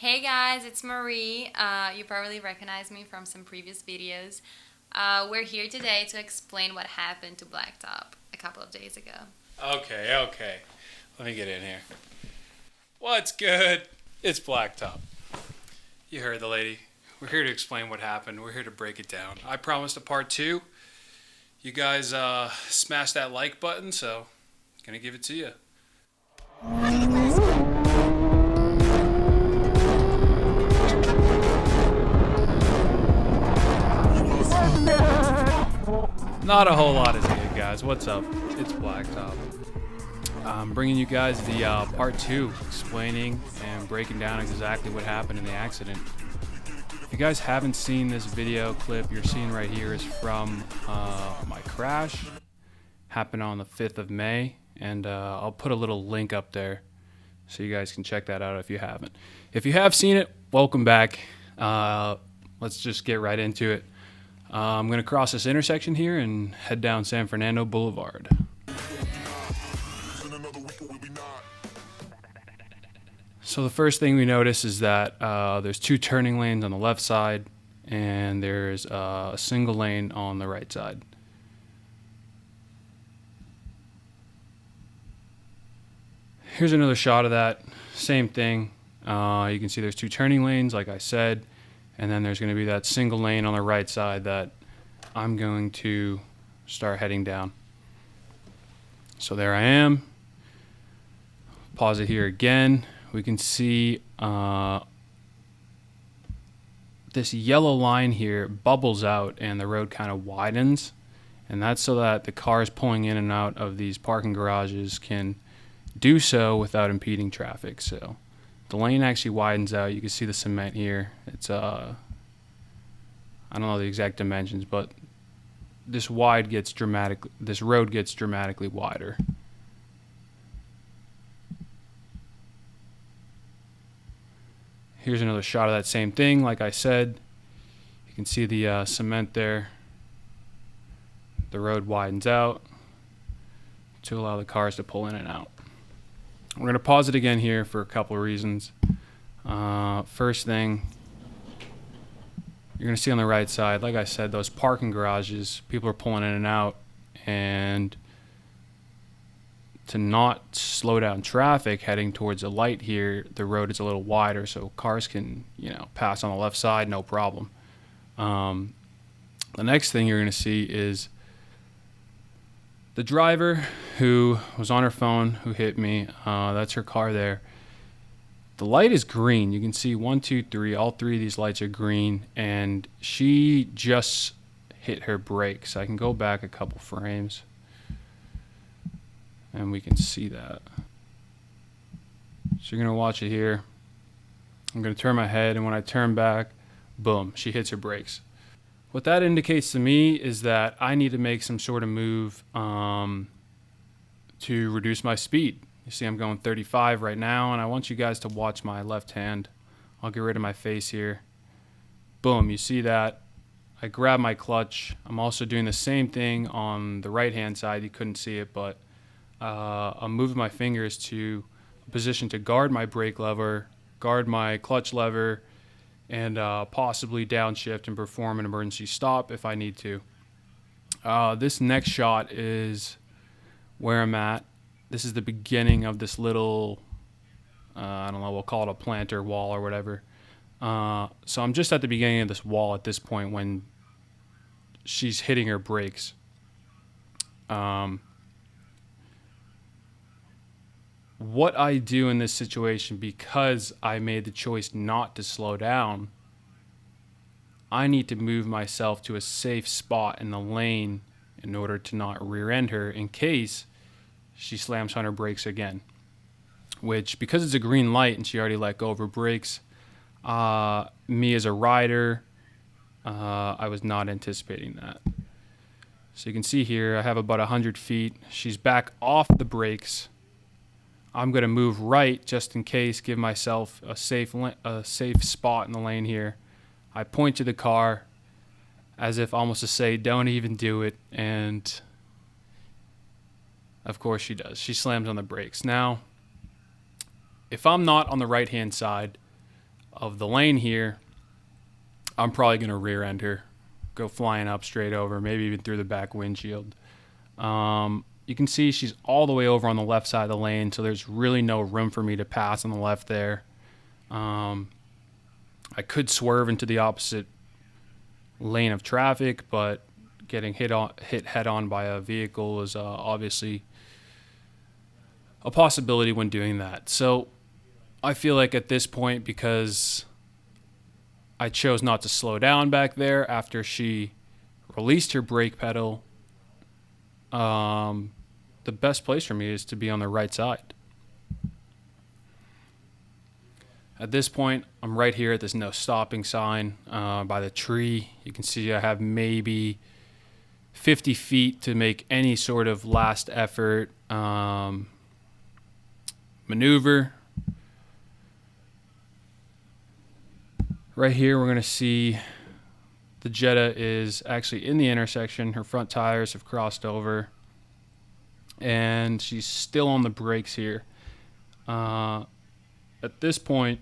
Hey guys, it's Marie. You probably recognize me from some previous videos. We're here today to explain what happened to Blacktop a couple of days ago. Okay. Let me get in here. What's good? It's Blacktop. You heard the lady. We're here to explain what happened. We're here to break it down. I promised a part two. You guys smashed that like button, so I'm gonna give it to you. Not a whole lot is good, guys. What's up? It's Blacktop. I'm bringing you guys the part two, explaining and breaking down exactly what happened in the accident. If you guys haven't seen this video clip you're seeing right here is from my crash. Happened on the 5th of May, and I'll put a little link up there so you guys can check that out if you haven't. If you have seen it, welcome back. Let's just get right into it. I'm going to cross this intersection here and head down San Fernando Boulevard. So the first thing we notice is that there's two turning lanes on the left side and there's a single lane on the right side. Here's another shot of that. Same thing. You can see there's two turning lanes, like I said, and then there's going to be that single lane on the right side that I'm going to start heading down. So there I am. Pause it here again. We can see this yellow line here bubbles out and the road kind of widens, and that's so that the cars pulling in and out of these parking garages can do so without impeding traffic. So the lane actually widens out. You can see the cement here. It's I don't know the exact dimensions, but this road gets dramatically wider. Here's another shot of that same thing. Like I said, you can see the cement there. The road widens out to allow the cars to pull in and out. We're going to pause it again here for a couple of reasons. First thing, you're going to see on the right side, like I said, those parking garages, people are pulling in and out, and to not slow down traffic heading towards a light here, the road is a little wider so cars can, pass on the left side, no problem. The next thing you're going to see is the driver who was on her phone, who hit me. That's her car there. The light is green. You can see 1, 2, 3. All three of these lights are green, and she just hit her brakes. I can go back a couple frames, and we can see that. So you're going to watch it here. I'm going to turn my head, and when I turn back, boom, she hits her brakes. What that indicates to me is that I need to make some sort of move to reduce my speed. You see I'm going 35 right now, and I want you guys to watch my left hand. I'll get rid of my face here. Boom, you see that? I grab my clutch. I'm also doing the same thing on the right-hand side. You couldn't see it, but I'm moving my fingers to a position to guard my brake lever, guard my clutch lever, and possibly downshift and perform an emergency stop if I need to. This next shot is where I'm at. This is the beginning of this little, I don't know, we'll call it a planter wall or whatever. So I'm just at the beginning of this wall at this point when she's hitting her brakes. What I do in this situation, because I made the choice not to slow down, I need to move myself to a safe spot in the lane in order to not rear-end her in case she slams on her brakes again. Which, because it's a green light and she already let go of her brakes, me as a rider, I was not anticipating that. So you can see here, I have about 100 feet. She's back off the brakes. I'm going to move right just in case, give myself a safe spot in the lane here. I point to the car as if almost to say, don't even do it. And of course she does. She slams on the brakes. Now, if I'm not on the right-hand side, of the lane here, I'm probably going to rear end her, go flying up straight over, maybe even through the back windshield. You can see she's all the way over on the left side of the lane, so there's really no room for me to pass on the left there. I could swerve into the opposite lane of traffic, but getting hit head on by a vehicle is obviously a possibility when doing that. So I feel like at this point, because I chose not to slow down back there after she released her brake pedal, the best place for me is to be on the right side. At this point, I'm right here at this no stopping sign by the tree. You can see I have maybe 50 feet to make any sort of last effort maneuver. Right here, we're going to see the Jetta is actually in the intersection. Her front tires have crossed over, and she's still on the brakes here. At this point,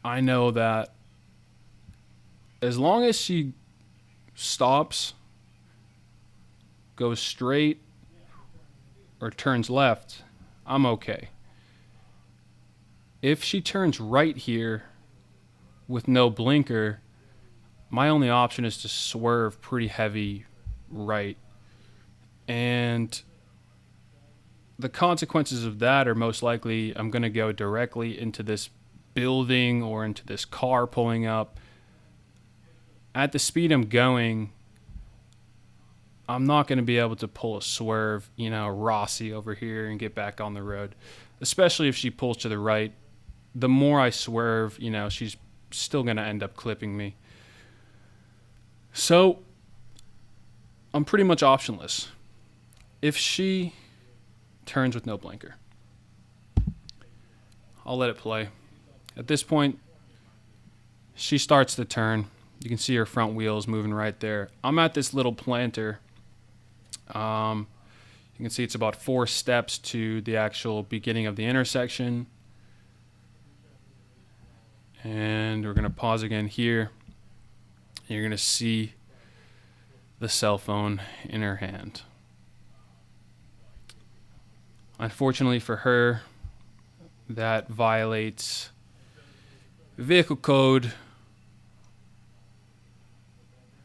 I know that as long as she stops, goes straight, or turns left, I'm okay. If she turns right here with no blinker, my only option is to swerve pretty heavy right. And the consequences of that are most likely I'm going to go directly into this building or into this car pulling up. At the speed I'm going, I'm not going to be able to pull a swerve, Rossi over here and get back on the road, especially if she pulls to the right. The more I swerve, she's still going to end up clipping me. So I'm pretty much optionless. If she turns with no blinker, I'll let it play. At this point, she starts the turn. You can see her front wheels moving right there. I'm at this little planter. You can see it's about 4 steps to the actual beginning of the intersection. And we're going to pause again here. You're going to see the cell phone in her hand. Unfortunately for her, that violates vehicle code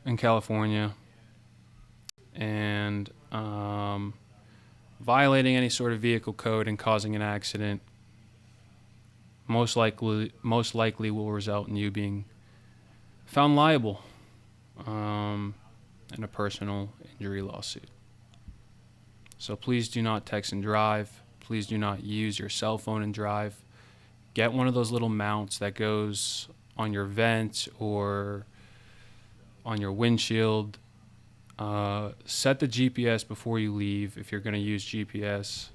in California, and violating any sort of vehicle code and causing an accident most likely will result in you being found liable in a personal injury lawsuit. So please do not text and drive. Please do not use your cell phone and drive. Get one of those little mounts that goes on your vent or on your windshield. Set the GPS before you leave if you're going to use GPS.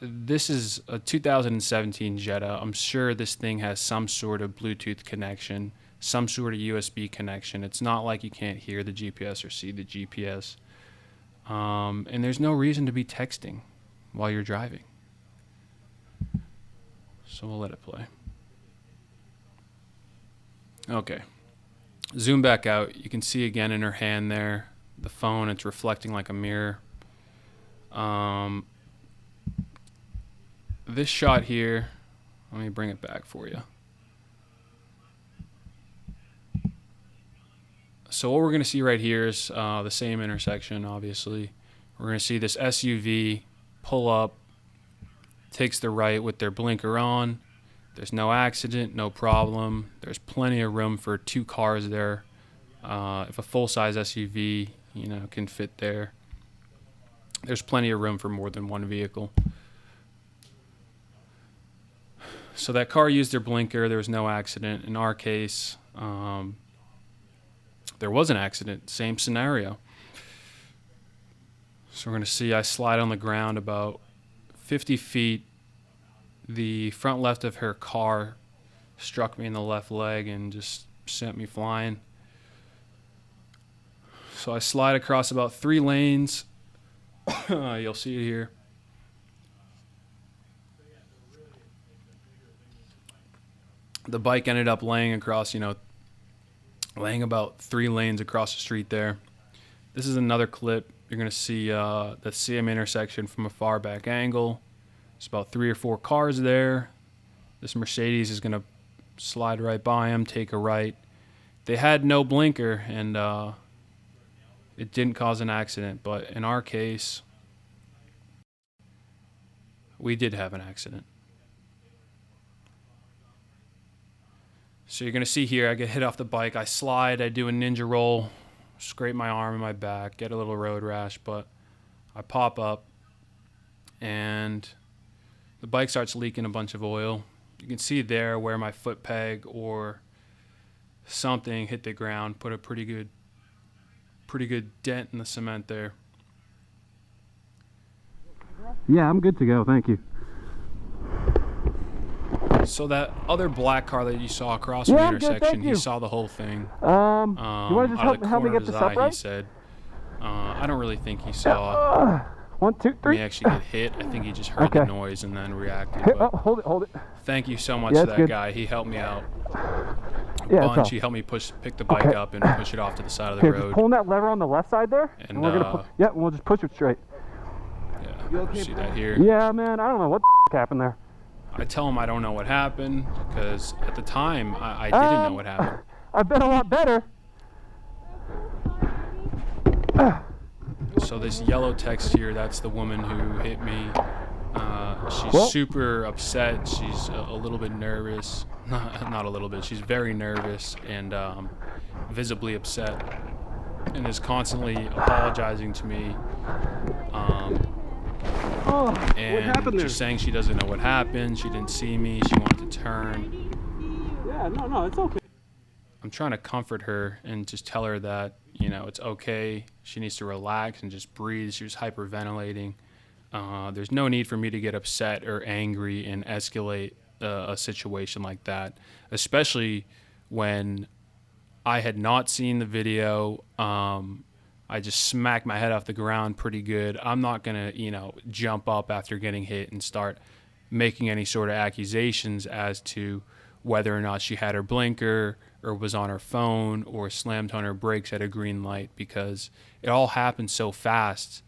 This is a 2017 Jetta. I'm sure this thing has some sort of Bluetooth connection, some sort of USB connection. It's not like you can't hear the GPS or see the GPS. And there's no reason to be texting while you're driving. So we'll let it play. Okay. Zoom back out. You can see again in her hand there, the phone, it's reflecting like a mirror. This shot here, let me bring it back for you. So what we're going to see right here is the same intersection, obviously. We're going to see this SUV pull up, takes the right with their blinker on. There's no accident, no problem. There's plenty of room for 2 cars there. If a full-size SUV, can fit there, there's plenty of room for more than one vehicle. So that car used their blinker. There was no accident. In our case, there was an accident. Same scenario. So we're going to see I slide on the ground about 50 feet. The front left of her car struck me in the left leg and just sent me flying. So I slide across about 3 lanes. You'll see it here. The bike ended up laying across, laying about 3 lanes across the street there. This is another clip. You're going to see the CM intersection from a far back angle. There's about 3 or 4 cars there. This Mercedes is going to slide right by him, take a right. They had no blinker, and it didn't cause an accident. But in our case, we did have an accident. So you're going to see here, I get hit off the bike. I slide, I do a ninja roll, scrape my arm and my back, get a little road rash, but I pop up, and the bike starts leaking a bunch of oil. You can see there where my foot peg or something hit the ground, put a pretty good dent in the cement there. Yeah, I'm good to go, thank you. So that other black car that you saw across the intersection, he saw the whole thing. You want to just help me get this up, right? He said. I don't really think he saw 1, 2, 3. me actually get hit. I think he just heard the noise and then reacted. Hold it. Thank you so much to that guy. He helped me out a bunch. He helped me pick the bike up and push it off to the side of the road. Just pulling that lever on the left side there, and we're gonna we'll just push it straight. Yeah, you see that here? Yeah, man. I don't know what the happened there. I tell him I don't know what happened because at the time I didn't know what happened. I've been a lot better. So this yellow text here, that's the woman who hit me. She's super upset. She's a little bit nervous. Not a little bit. She's very nervous and visibly upset, and is constantly apologizing to me. And what happened there? Just saying she doesn't know what happened. She didn't see me. She wanted to turn. Yeah, no, it's okay. I'm trying to comfort her and just tell her that, it's okay. She needs to relax and just breathe. She was hyperventilating. There's no need for me to get upset or angry and escalate a situation like that, especially when I had not seen the video. I just smacked my head off the ground pretty good. I'm not going to, jump up after getting hit and start making any sort of accusations as to whether or not she had her blinker or was on her phone or slammed on her brakes at a green light, because it all happened so fast.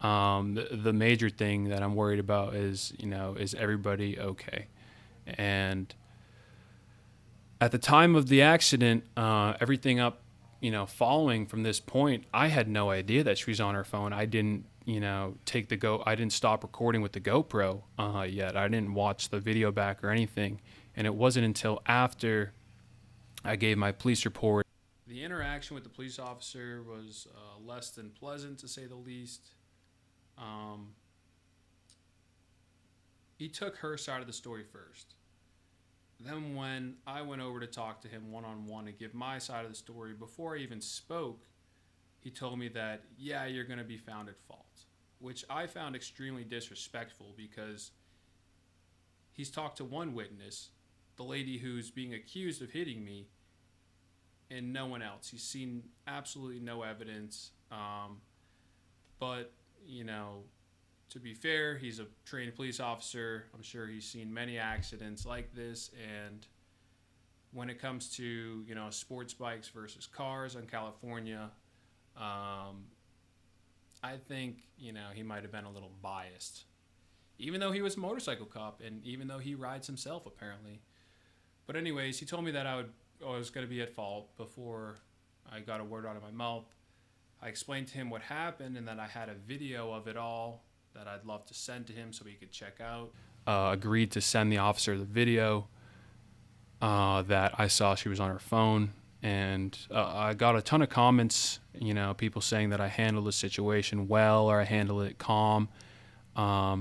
The major thing that I'm worried about is, is everybody okay? And at the time of the accident, everything up, following from this point, I had no idea that she was on her phone. I didn't, I didn't stop recording with the GoPro yet. I didn't watch the video back or anything. And it wasn't until after I gave my police report. The interaction with the police officer was less than pleasant, to say the least. He took her side of the story first. Then when I went over to talk to him one-on-one and give my side of the story, before I even spoke, he told me that, yeah, you're going to be found at fault, which I found extremely disrespectful, because he's talked to one witness, the lady who's being accused of hitting me, and no one else. He's seen absolutely no evidence. But, to be fair, he's a trained police officer. I'm sure he's seen many accidents like this. And when it comes to, sports bikes versus cars in California, I think, he might have been a little biased, even though he was a motorcycle cop and even though he rides himself, apparently. But anyways, he told me that I was going to be at fault before I got a word out of my mouth. I explained to him what happened and that I had a video of it all that I'd love to send to him so he could check out. Agreed to send the officer the video that I saw she was on her phone. And I got a ton of comments, people saying that I handled the situation well or I handled it calm. But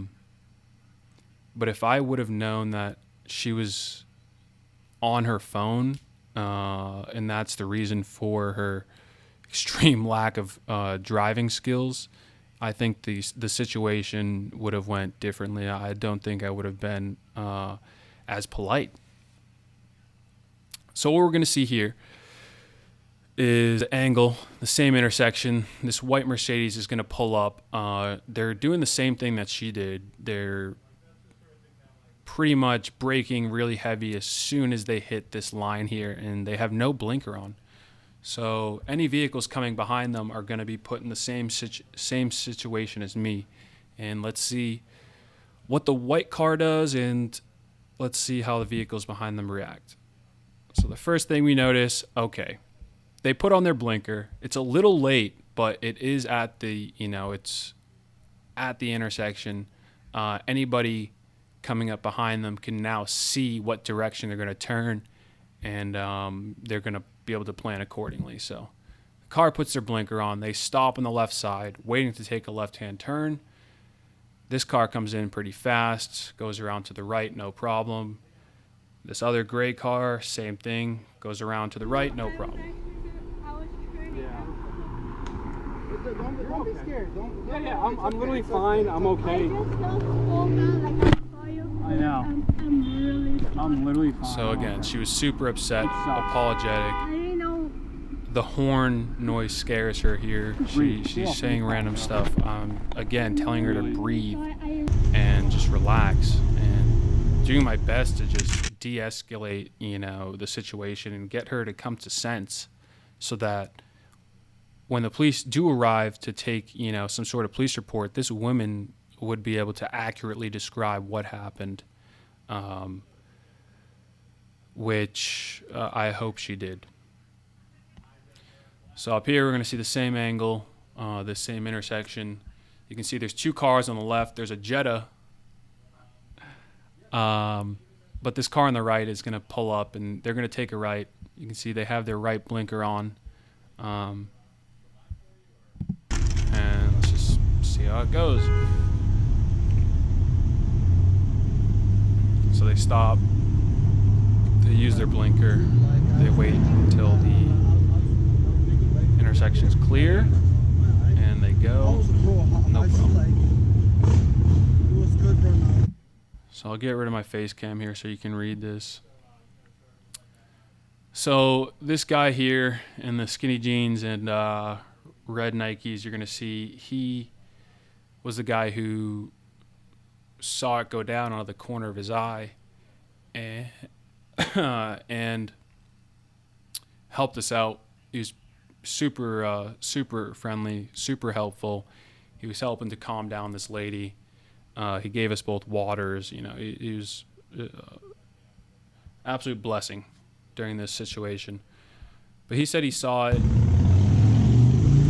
if I would have known that she was on her phone, and that's the reason for her extreme lack of driving skills, I think the situation would have went differently. I don't think I would have been as polite. So what we're going to see here is the angle, the same intersection. This white Mercedes is going to pull up. They're doing the same thing that she did. They're pretty much braking really heavy as soon as they hit this line here, and they have no blinker on. So any vehicles coming behind them are going to be put in the same situation as me. And let's see what the white car does, and let's see how the vehicles behind them react. So the first thing we notice, okay, they put on their blinker. It's a little late, but it is at the, it's at the intersection. Anybody coming up behind them can now see what direction they're going to turn, and they're going to be able to plan accordingly. So the car puts their blinker on. They stop on the left side, waiting to take a left-hand turn. This car comes in pretty fast, goes around to the right, no problem. This other gray car, same thing, goes around to the right, no problem. Don't be scared. Yeah, I'm literally fine. I'm okay. I know. I'm literally fine. So again, she was super upset, apologetic. The horn noise scares her here. She's saying random stuff. Again, telling her to breathe and just relax, and doing my best to just de-escalate, the situation and get her to come to sense, so that when the police do arrive to take, some sort of police report, this woman would be able to accurately describe what happened, which I hope she did. So up here, we're going to see the same angle, this same intersection. You can see there's two cars on the left. There's a Jetta. But this car on the right is going to pull up, and they're going to take a right. You can see they have their right blinker on. And let's just see how it goes. So they stop. They use their blinker. They wait until the intersection's clear, and they go. No problem. So I'll get rid of my face cam here so you can read this. So this guy here in the skinny jeans and red Nikes, you're going to see he was the guy who saw it go down out of the corner of his eye and, and helped us out. He was super friendly, super helpful. He was helping to calm down this lady. He gave us both waters. He was absolute blessing during this situation. But he said he saw it,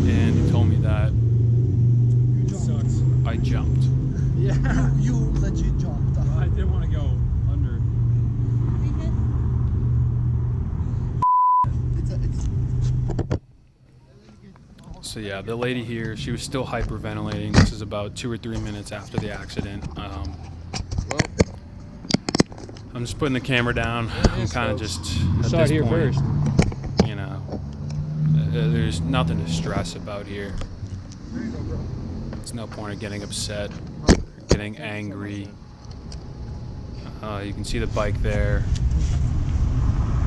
and he told me that I jumped. Yeah, you legit jumped. I didn't want to go under. So yeah, the lady here, she was still hyperventilating. This is about 2 or 3 minutes after the accident. I'm just putting the camera down. I'm kind of just at this here point, first. There's nothing to stress about here. There's no point of getting upset, getting angry. You can see the bike there.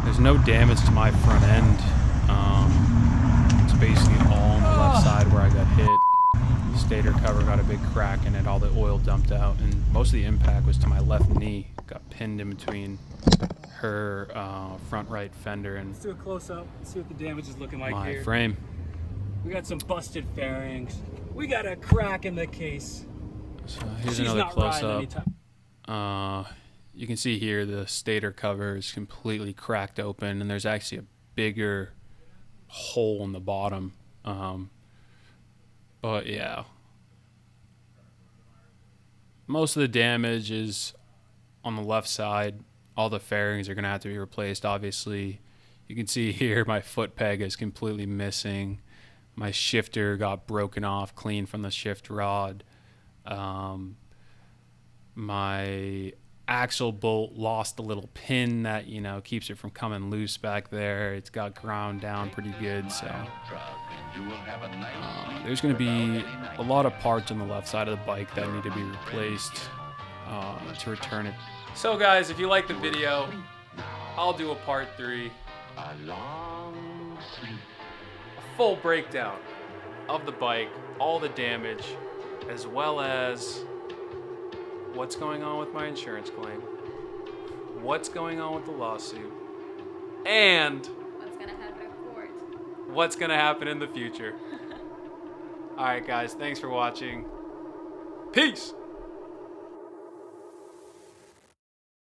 There's no damage to my front end. It's basically all on the left side where I got hit. Stator cover got a big crack in it, all the oil dumped out, and most of the impact was to my left knee. Got pinned in between her front right fender and Let's do a close-up, see what the damage is looking like my here. frame. We got some busted fairings. We got a crack in the case. So here's She's another not riding close-up. anytime. You can see here the stator cover is completely cracked open, and there's actually a bigger hole in the bottom. But yeah, most of the damage is on the left side. All the fairings are going to have to be replaced, obviously. You can see here my foot peg is completely missing. My shifter got broken off clean from the shift rod. My axle bolt lost the little pin that keeps it from coming loose back there. It's got ground down pretty good, so there's going to be a lot of parts on the left side of the bike that need to be replaced to return it. So guys, if you like the video, I'll do a part 3, a full breakdown of the bike, all the damage, as well as what's going on with my insurance claim. what's going on with the lawsuit and What's gonna happen at court? what's going to happen in the future. All right, guys. Thanks for watching. Peace.